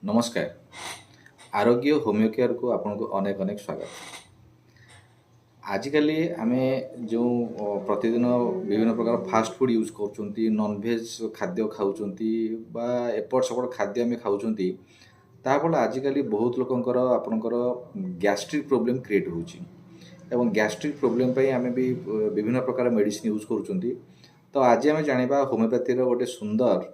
नमस्कार। आरोग्य homeo care को आपको अनेक अनेक स्वागत। आजिकल आम जो प्रतिदिन विभिन्न प्रकार फास्ट फूड यूज कर नॉनवेज खाद्य खाऊँ बा एपट सेपट खाद्य आम खाऊँ ताफल आजिकल बहुत लोकंकर आपणकर गैस्ट्रिक प्रॉब्लम क्रिएट होची गैस्ट्रिक प्रॉब्लम आम भी विभिन्न प्रकार मेडिसिन यूज करूँ। तो आज आम जाना होमियोपैथी गोटे सुंदर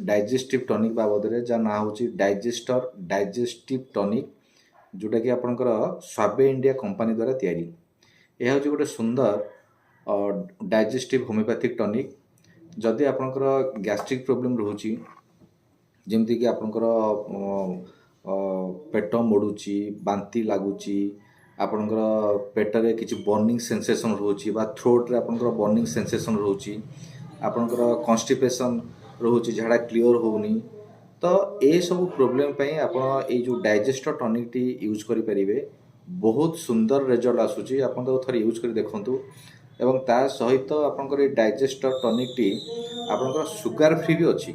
डाइजेस्टिव टॉनिक बाबद जहाँ ना हूँ डाइजेस्टर डाइजेस्टिव टॉनिक जोटा कि आपणकर स्वाबे इंडिया कंपनी द्वारा तैयारी। यह हूँ गोटे सुंदर डाइजेस्टिव होमियोपैथिक टॉनिक। जदि आपणकर गैस्ट्रिक प्रॉब्लम रोची जमती कि आपणकर पेट मोड़ुची बांती लगुच आपणकर पेटरे किसी बर्निंग सेंसेशन रोची बा थ्रोट्रे आपणकर बर्निंग सेंसेशन रोची आपणकर कॉन्स्टिपेशन रोची झाड़ा क्लियर होनी। तो ये सब प्रोब्लेम आप जो डाइजेस्टर टॉनिक टी यूज करें बहुत सुंदर रिजल्ट आसूची। आप थे यूज कर देखूँ एवं ता सहित आपंकर डाइजेस्टर टॉनिक टी आपंकर सुगार फ्री भी अच्छी।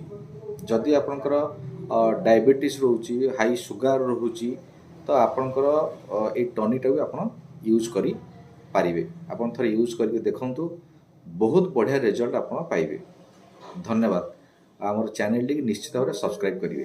जदि आपंकर डायबिटीज रोची हाई सुगार रोची तो आपंकर ये टॉनिक भी आप यूज करें आप थे यूज करके देखूँ बहुत बढ़िया रिजल्ट आप पाइबे। धन्यवाद। आमर चैनल टी निश्चित भाव सब्सक्राइब करेंगे।